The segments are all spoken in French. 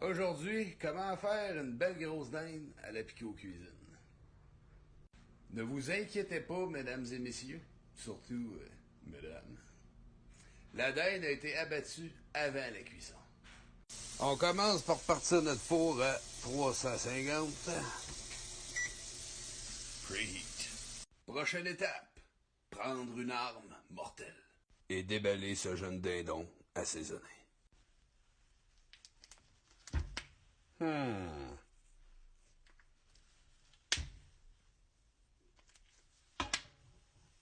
Aujourd'hui, comment faire une belle grosse dinde à la Pico Cuisine. Ne vous inquiétez pas, mesdames et messieurs, surtout mesdames. La dinde a été abattue avant la cuisson. On commence par partir notre four à 350. Preheat. Prochaine étape, prendre une arme mortelle et déballer ce jeune dindon assaisonné.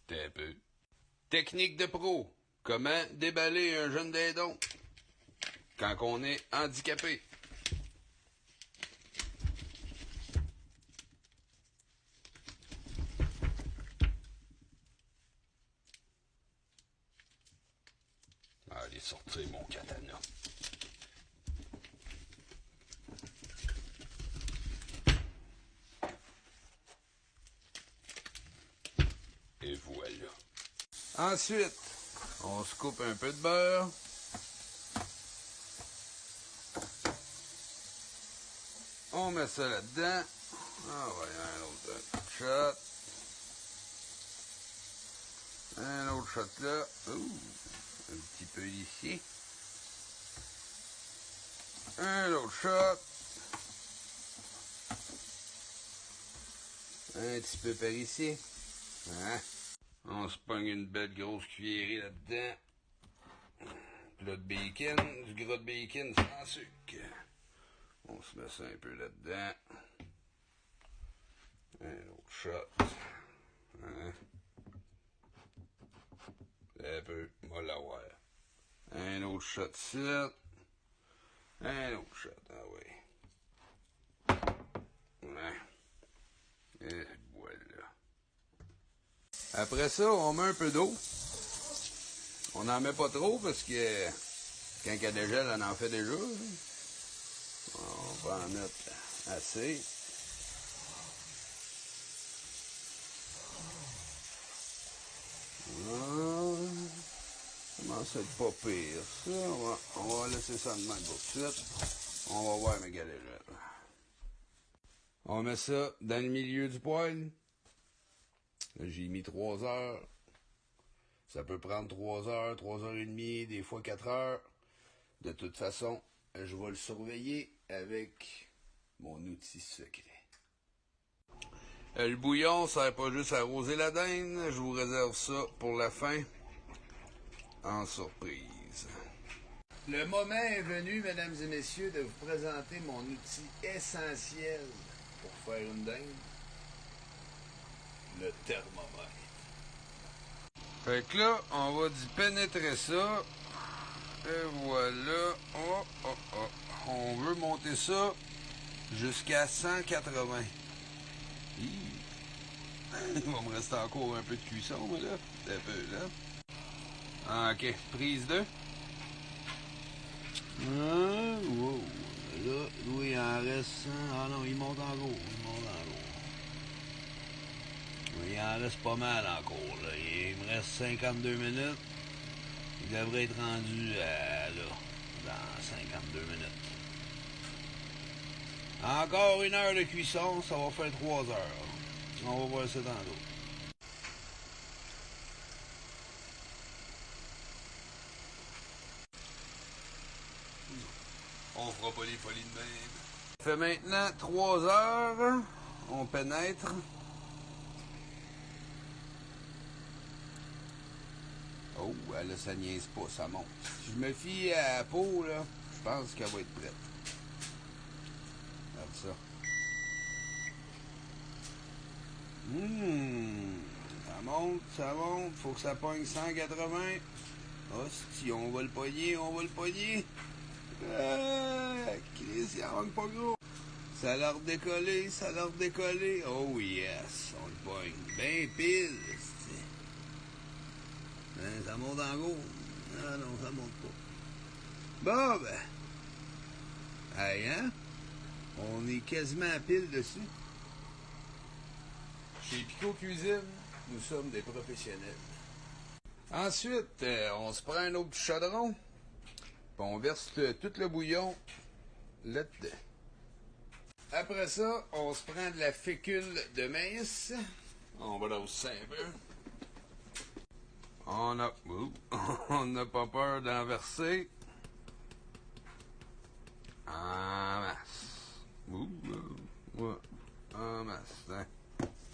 T'es un peu. Technique de pro. Comment déballer un jeune dindon quand on est handicapé. Allez sortir mon katana. Et voilà. Ensuite, on se coupe un peu de beurre. On met ça là-dedans. Ah ouais, un autre shot. Un autre shot là. Ouh, un petit peu ici. Un autre shot. Un petit peu par ici. Hein? On se pogne une belle grosse cuillerée là-dedans. Plat de bacon, du gras de bacon sans sucre. On se met ça un peu là-dedans. Un autre shot. Hein? Un peu, molle à voir. Un autre shot ici. Un autre shot, ah oui. Ouais. Et voilà. Après ça, on met un peu d'eau. On n'en met pas trop parce que quand il y a des gels, on en fait déjà. On va en mettre assez. Commence à être pas pire. Ça, on va laisser ça de même pour tout de suite. On va voir mes galéjets. On met ça dans le milieu du poêle. J'ai mis 3 heures. Ça peut prendre 3 heures, 3 heures et demie, des fois 4 heures. De toute façon, je vais le surveiller avec mon outil secret. Le bouillon, ça sert pas juste à arroser la dinde. Je vous réserve ça pour la fin, en surprise. Le moment est venu, mesdames et messieurs, de vous présenter mon outil essentiel pour faire une dinde. Le thermomètre. Fait que là, on va d'y pénétrer ça. Et voilà. On veut monter ça jusqu'à 180. Il va me rester encore un peu de cuisson, moi, là. Un peu, là. OK. Prise 2. Wow. Là, il en reste 100. Ah non, il monte en gros. Il en reste pas mal encore, là. Il me reste 52 minutes. Il devrait être rendu là, dans 52 minutes. Encore 1 heure de cuisson, ça va faire 3 heures. On va voir ça dans l'eau. On fera pas les folies de même. Ça fait maintenant 3 heures. On pénètre. Oh, là, ça niaise pas, ça monte. Si je me fie à la peau, là, je pense qu'elle va être prête. Regarde ça. Ça monte. Faut que ça pogne 180. Hostie, on va le pogner. Chris, il en manque pas gros. Ça a l'air décollé. Oh yes, on le pogne. Ben pile. Ben, ça monte en gros. Ah non, ça monte pas. Bon, ben. Hey, hein? On est quasiment à pile dessus. Chez Pico Cuisine, nous sommes des professionnels. Ensuite, on se prend un autre chaudron, puis on verse tout le bouillon là-dedans. Après ça, on se prend de la fécule de maïs. On va l'hausser un peu. On n'a pas peur d'en verser. En masse. Ouais. En masse, hein.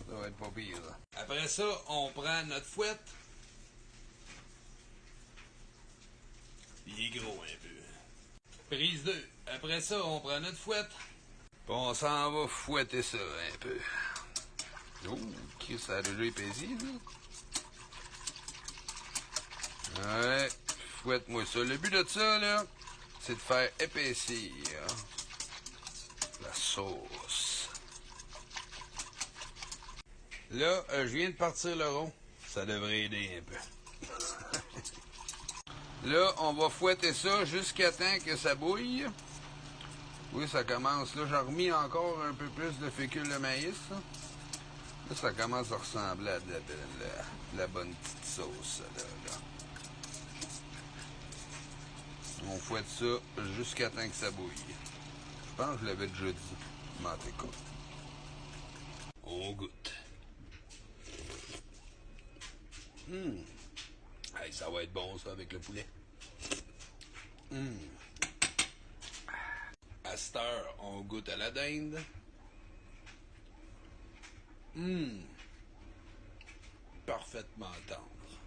Ça va être pas pire, là. Après ça, on prend notre fouette. Il est gros un peu. Prise 2. Après ça, on prend notre fouette. Puis on s'en va fouetter ça un peu. Oh, ça a déjà épaissi, là. Ouais, fouette-moi ça. Le but de ça, là, c'est de faire épaissir la sauce. Là, je viens de partir le rond. Ça devrait aider un peu. Là, on va fouetter ça jusqu'à temps que ça bouille. Oui, ça commence. Là, j'en remis encore un peu plus de fécule de maïs. Là, ça commence à ressembler à de la bonne petite sauce. Là. On fouette ça jusqu'à temps que ça bouille. Je pense que je l'avais déjà dit. Mais en tout cas, on goûte. Hey, ça va être bon, ça, avec le poulet. À cette heure, on goûte à la dinde. Parfaitement tendre.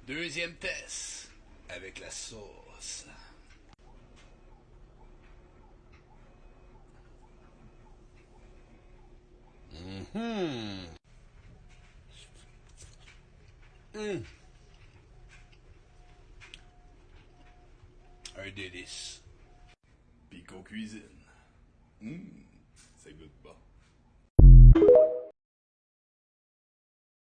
Deuxième test, avec la sauce. Un délice. Pico Cuisine. Ça goûte bon.